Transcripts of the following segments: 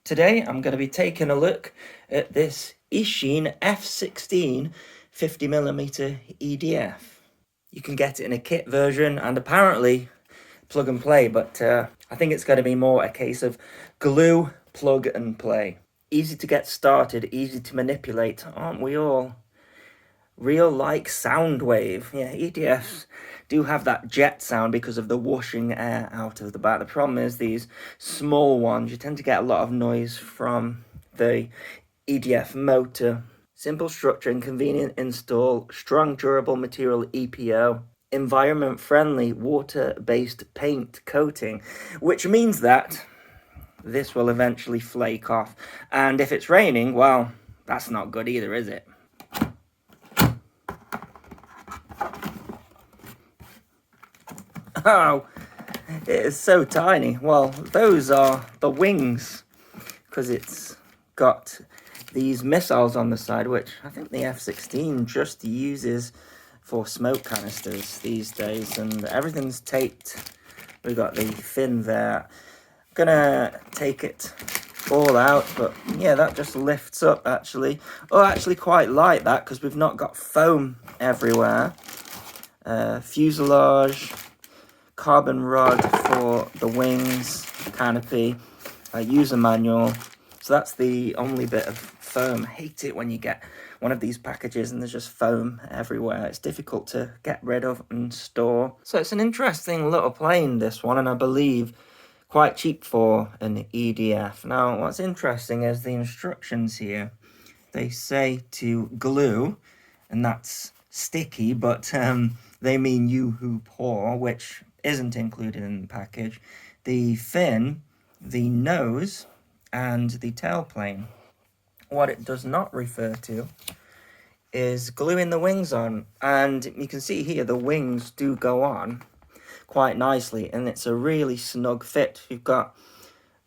Today I'm going to be taking a look at this Eachine F16 50mm EDF. You can get it in a kit version and apparently plug and play, but I think it's going to be more a case of glue, plug and play. Easy to get started, easy to manipulate, aren't we all? Real like sound wave. Yeah, EDFs do have that jet sound because of the whooshing air out of the back. The problem is these small ones, you tend to get a lot of noise from the EDF motor. Simple structure and convenient install, strong durable material EPO, environment friendly water-based paint coating, which means that this will eventually flake off. And if it's raining, well, that's not good either, is it? Oh, it is so tiny. Well, those are the wings, because it's got these missiles on the side, which I think the F-16 just uses for smoke canisters these days, and everything's taped. We've got the fin there. I'm gonna take it all out, but yeah, that just lifts up actually. Oh, actually quite light that, because we've not got foam everywhere. Fuselage, carbon rod for the wings, canopy, user manual. So that's the only bit of foam. I hate it when you get one of these packages and there's just foam everywhere. It's difficult to get rid of and store. So it's an interesting little plane, this one, and I believe quite cheap for an EDF. Now, what's interesting is the instructions here. They say to glue, and that's sticky, but they mean you who pour, which isn't included in the package, the fin, the nose, and the tailplane. What it does not refer to is gluing the wings on, and you can see here the wings do go on quite nicely, and it's a really snug fit. You've got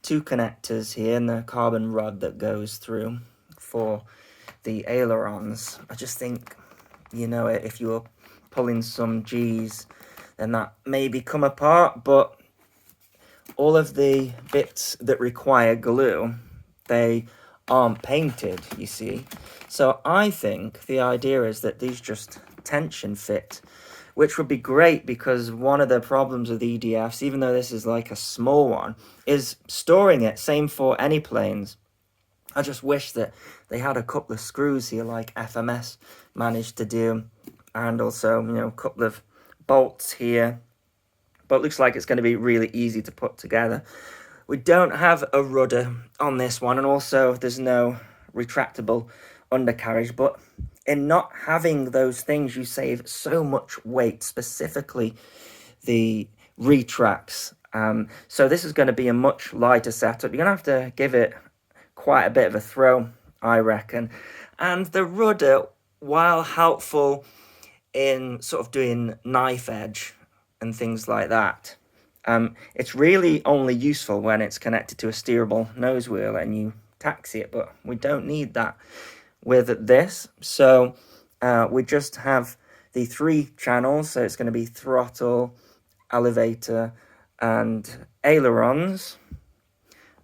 two connectors here and the carbon rod that goes through for the ailerons. I just think, you know, if you were pulling some G's, then that maybe come apart, but all of the bits that require glue, they aren't painted, you see. So I think the idea is that these just tension fit, which would be great, because one of the problems with EDFs, even though this is like a small one, is storing it. Same for any planes. I just wish that they had a couple of screws here like FMS managed to do, and also, you know, a couple of bolts here, but it looks like it's going to be really easy to put together. We don't have a rudder on this one, and also there's no retractable undercarriage, but in not having those things, you save so much weight, specifically the retracts. So this is going to be a much lighter setup. You're going to have to give it quite a bit of a throw, I reckon. And the rudder, while helpful in sort of doing knife edge and things like that, it's really only useful when it's connected to a steerable nose wheel and you taxi it, but we don't need that with this. So we just have the 3 channels, so it's going to be throttle, elevator and ailerons.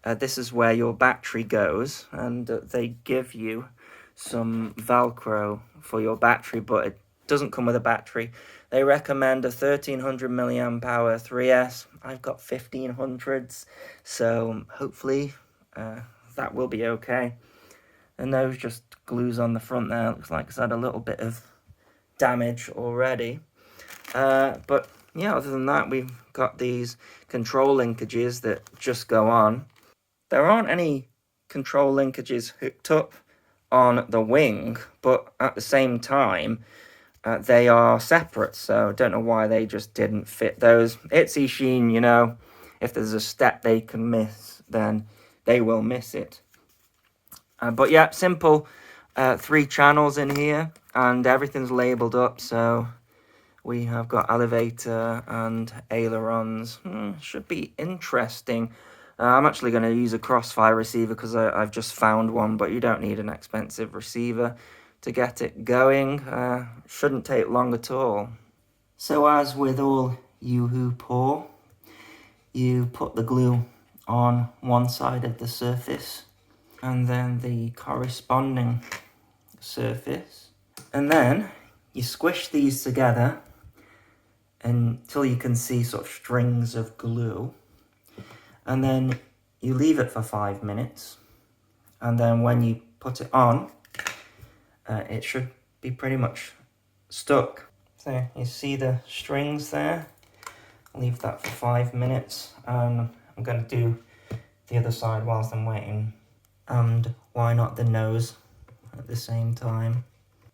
This is where your battery goes, and they give you some Velcro for your battery, but it doesn't come with a battery. They recommend a 1300 milliamp hour 3S. I've got 1500s, so hopefully that will be okay. The nose just glues on the front there. Looks like it's had a little bit of damage already. But yeah, other than that, we've got these control linkages that just go on. There aren't any control linkages hooked up on the wing, but at the same time, they are separate, so I don't know why they just didn't fit those. It's Eachine, you know, if there's a step they can miss, then they will miss it. But yeah, simple 3 channels in here, and everything's labelled up, so we have got elevator and ailerons. Should be interesting. I'm actually going to use a crossfire receiver because I've just found one, but you don't need an expensive receiver to get it going. Shouldn't take long at all. So as with all you who pour, you put the glue on one side of the surface and then the corresponding surface. And then you squish these together until you can see sort of strings of glue. And then you leave it for 5 minutes. And then when you put it on, it should be pretty much stuck. So you see the strings there? Leave that for 5 minutes. And I'm going to do the other side whilst I'm waiting. And why not the nose at the same time?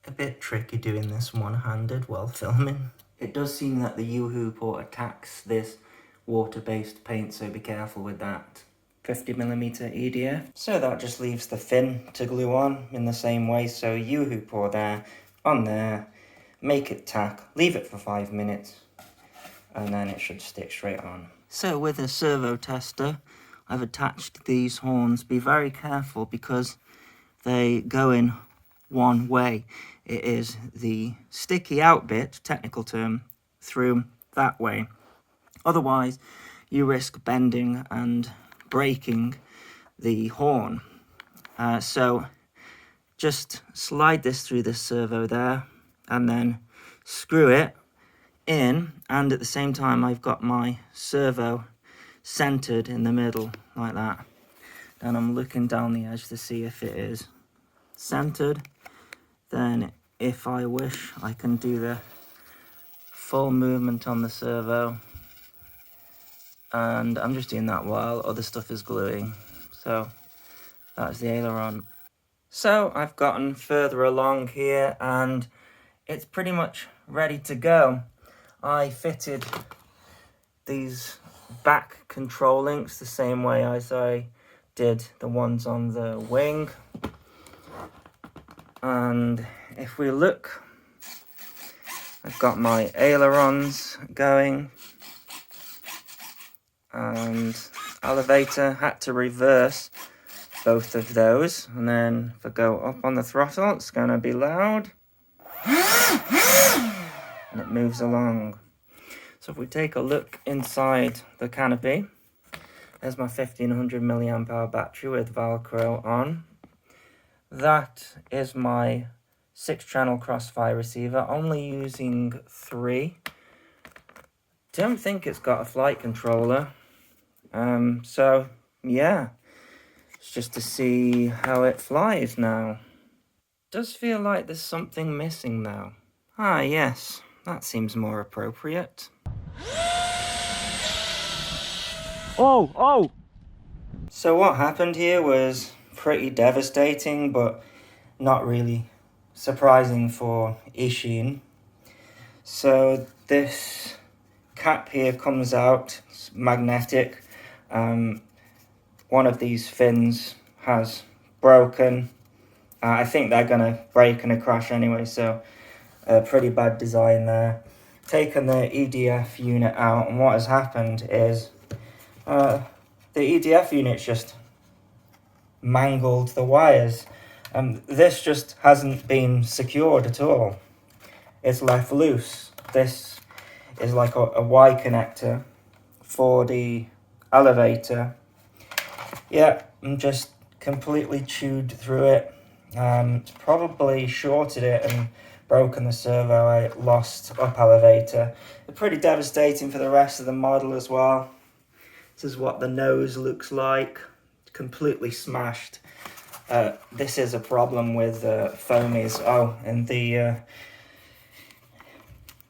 A bit tricky doing this one-handed while filming. It does seem that the U-Hoo port attacks this water-based paint, so be careful with that. 50mm EDF. So that just leaves the fin to glue on in the same way. So U-Hoo pour there, on there, make it tack, leave it for 5 minutes, and then it should stick straight on. So with a servo tester, I've attached these horns. Be very careful because they go in one way. It is the sticky out bit, technical term, through that way. Otherwise, you risk bending and breaking the horn. So just slide this through the servo there and then screw it in, and at the same time I've got my servo centered in the middle like that, and I'm looking down the edge to see if it is centered. Then if I wish, I can do the full movement on the servo, and I'm just doing that while other stuff is gluing. So that's the aileron. So I've gotten further along here and it's pretty much ready to go. I fitted these back control links the same way as I did the ones on the wing. And if we look, I've got my ailerons going and elevator. Had to reverse both of those, and then if I go up on the throttle, it's going to be loud and it moves along. So if we take a look inside the canopy, there's my 1500 milliamp hour battery with Velcro on. That is my 6-channel crossfire receiver, only using 3. Don't think it's got a flight controller. So yeah, it's just to see how it flies now. Does feel like there's something missing though. Ah yes, that seems more appropriate. Oh! So what happened here was pretty devastating, but not really surprising for Ishin. So this cap here comes out, it's magnetic. One of these fins has broken. I think they're gonna break in a crash anyway, so pretty bad design there. Taken the EDF unit out, and what has happened is the EDF unit's just mangled the wires. This just hasn't been secured at all. It's left loose. This is like a Y connector for the elevator. Yeah, I'm just completely chewed through it. It's probably shorted it and broken the servo. I lost up elevator. It's pretty devastating for the rest of the model as well. This is what the nose looks like, completely smashed. This is a problem with foamies. Oh, and the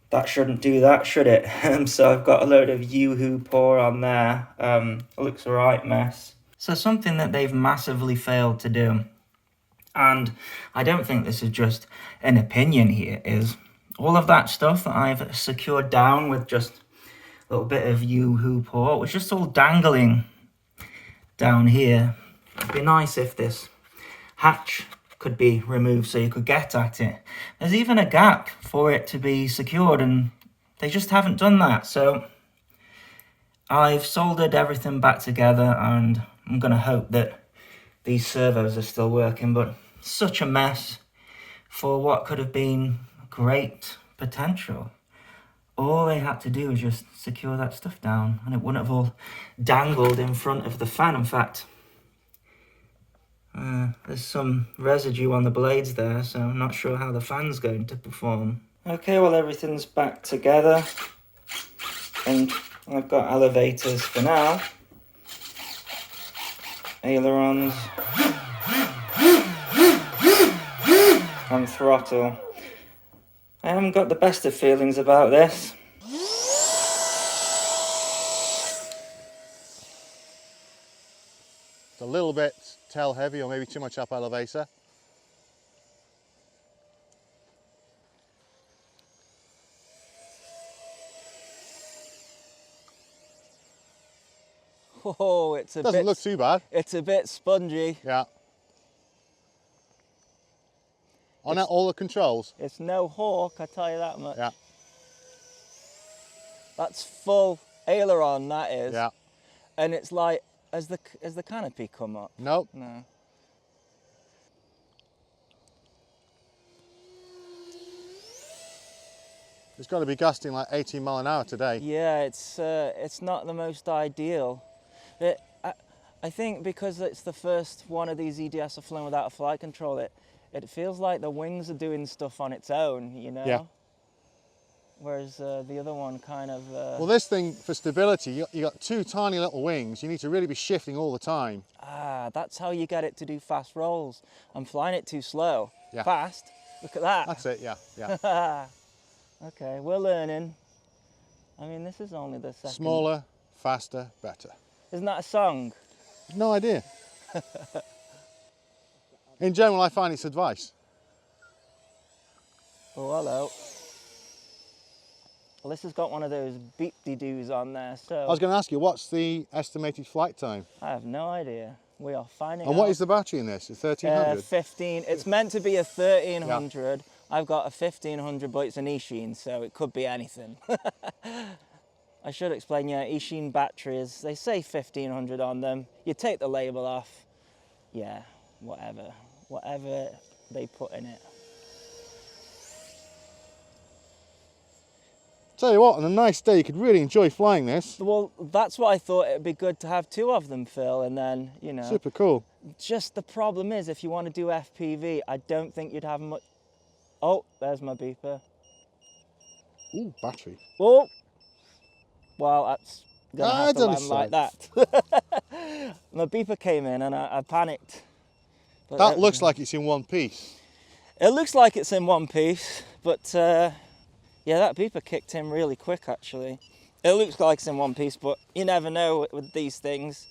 that shouldn't do that, should it? So I've got a load of U-Hoo pour on there. It looks a right mess. So something that they've massively failed to do, and I don't think this is just an opinion here, is all of that stuff that I've secured down with just a little bit of U-Hoo pour was just all dangling down here. It'd be nice if this hatch could be removed so you could get at it. There's even a gap for it to be secured and they just haven't done that. So I've soldered everything back together and I'm going to hope that these servos are still working, but such a mess for what could have been great potential. all they had to do was just secure that stuff down and it wouldn't have all dangled in front of the fan. In fact, there's some residue on the blades there, so I'm not sure how the fan's going to perform. Okay, well, everything's back together and I've got elevators for now, ailerons and throttle. I haven't got the best of feelings about this. It's a little bit tail heavy, or maybe too much up elevator. Oh, it's a Doesn't bit, look too bad. it's a bit spongy. Yeah. On all the controls. It's no hawk, I tell you that much. Yeah. That's full aileron, that is. Yeah. And it's like, has the canopy come up? Nope. No. It's got to be gusting like 18 mile an hour today. Yeah, it's not the most ideal. I think because it's the first one of these EDS I've flown without a flight control, it feels like the wings are doing stuff on its own, you know? Yeah. Whereas the other one kind of... Well, this thing, for stability, you got two tiny little wings. You need to really be shifting all the time. Ah, that's how you get it to do fast rolls. I'm flying it too slow. Yeah. Fast? Look at that. That's it, yeah, yeah. Okay, we're learning. I mean, this is only the second... Smaller, faster, better. Isn't that a song? No idea. In general, I find it's advice. Oh, hello. Well, this has got one of those beep-de-doos on there, so... I was going to ask you, what's the estimated flight time? I have no idea. We are finding out. And what is the battery in this? A 1300? 15. It's meant to be a 1300. Yeah. I've got a 1500, but it's an Ishin, so it could be anything. I should explain, yeah, Ishin batteries, they say 1500 on them. You take the label off, yeah, whatever they put in it. Tell you what, on a nice day, you could really enjoy flying this. Well, that's what I thought. It'd be good to have two of them, Phil, and then, you know. Super cool. Just the problem is, if you want to do FPV, I don't think you'd have much. Oh, there's my beeper. Ooh, battery. Oh, well, that's gonna have to land like that. My beeper came in and I panicked. But that looks like it's in one piece. It looks like it's in one piece, but yeah, that beeper kicked in really quick, actually. It looks like it's in one piece, but you never know with these things.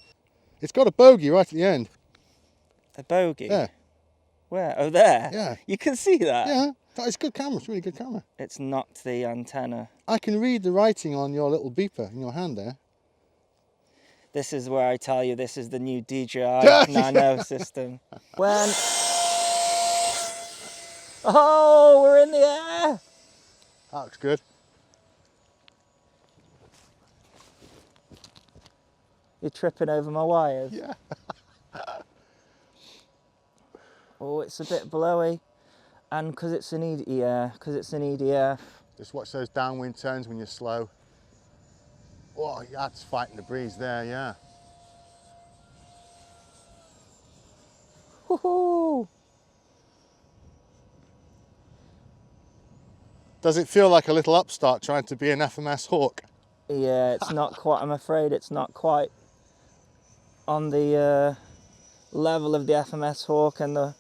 It's got a bogey right at the end. A bogey? Yeah. Where? Oh, there? Yeah. You can see that? Yeah. It's a good camera. It's a really good camera. It's knocked the antenna. I can read the writing on your little beeper in your hand there. This is where I tell you this is the new DJI Nano system. When... Oh, we're in the air! That looks good. You're tripping over my wires? Yeah. Oh, it's a bit blowy. And because it's an EDF. Just watch those downwind turns when you're slow. Oh, that's fighting the breeze there, yeah. Woohoo! Does it feel like a little upstart trying to be an FMS Hawk? Yeah, it's not quite, I'm afraid it's not quite on the level of the FMS Hawk and the...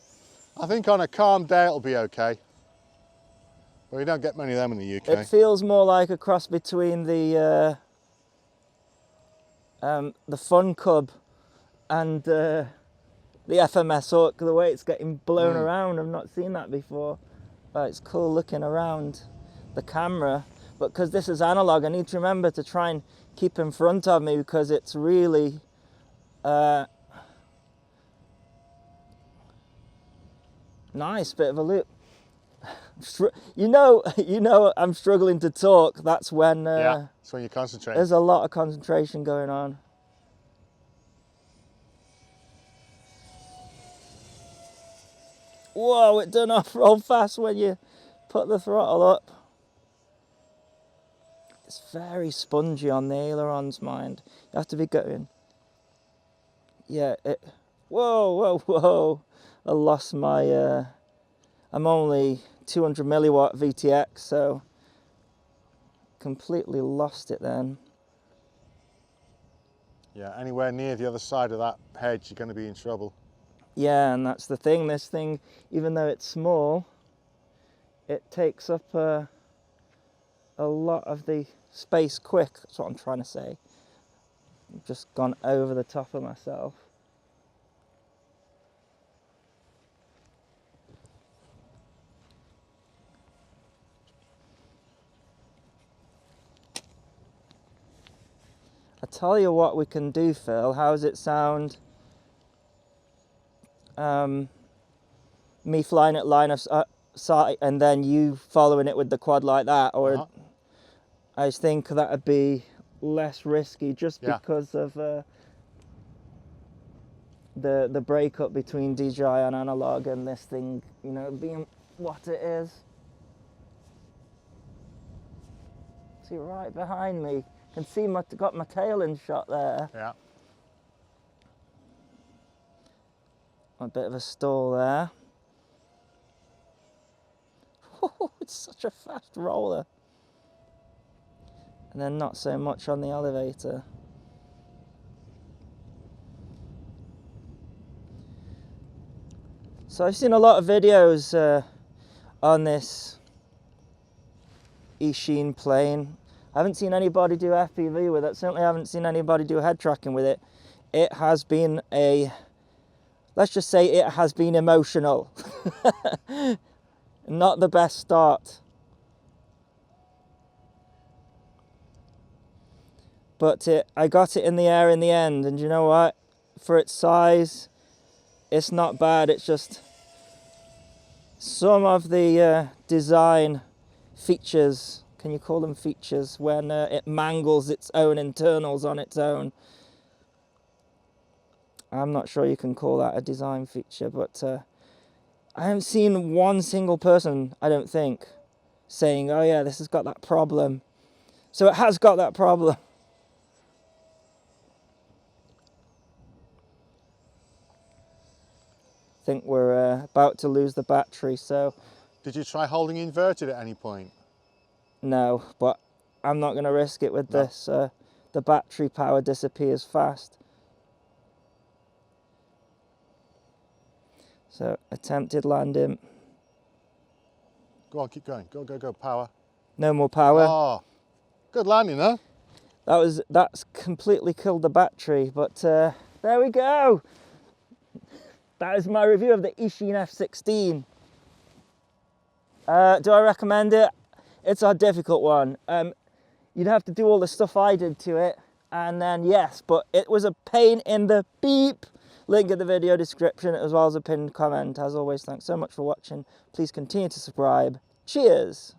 I think on a calm day it'll be okay. But we don't get many of them in the UK. It feels more like a cross between the Fun Cub and the FMS Hawk, the way it's getting blown around. I've not seen that before. But it's cool looking around the camera. But because this is analog, I need to remember to try and keep in front of me because it's really nice bit of a loop. You know, I'm struggling to talk. That's when yeah, that's when you concentrate. There's a lot of concentration going on. Whoa, it doesn't off-roll fast when you put the throttle up. It's very spongy on the ailerons, mind. You have to be going. Yeah, whoa, whoa, whoa. I lost my, I'm only 200 milliwatt VTX, so completely lost it then. Yeah, anywhere near the other side of that hedge, you're going to be in trouble. Yeah, and that's the thing. This thing, even though it's small, it takes up a lot of the space quick. That's what I'm trying to say. I've just gone over the top of myself. I tell you what we can do, Phil. How does it sound? Me flying at line of sight and then you following it with the quad like that, or I think that would be less risky, just because of the breakup between DJI and analog, and this thing, you know, being what it is. See, right behind me, can see got my tail in shot there. Yeah. A bit of a stall there. Oh, it's such a fast roller. And then not so much on the elevator. So I've seen a lot of videos on this Eachine plane. I haven't seen anybody do FPV with it. Certainly haven't seen anybody do head tracking with it. It has been let's just say it has been emotional. Not the best start. But I got it in the air in the end, and you know what? For its size, it's not bad. It's just some of the design features, can you call them features, when it mangles its own internals on its own. I'm not sure you can call that a design feature, but I haven't seen one single person, I don't think, saying, oh yeah, this has got that problem. So it has got that problem. I think we're about to lose the battery, so... Did you try holding inverted at any point? No, but I'm not going to risk it with this. The battery power disappears fast. So, attempted landing. Go on, keep going. Go, go, go, power. No more power. Oh, good landing, huh? That's completely killed the battery, but there we go. That is my review of the Eachine F16. Do I recommend it? It's a difficult one. You'd have to do all the stuff I did to it, and then yes, but it was a pain in the beep. Link in the video description as well as a pinned comment. As always, thanks so much for watching. Please continue to subscribe. Cheers!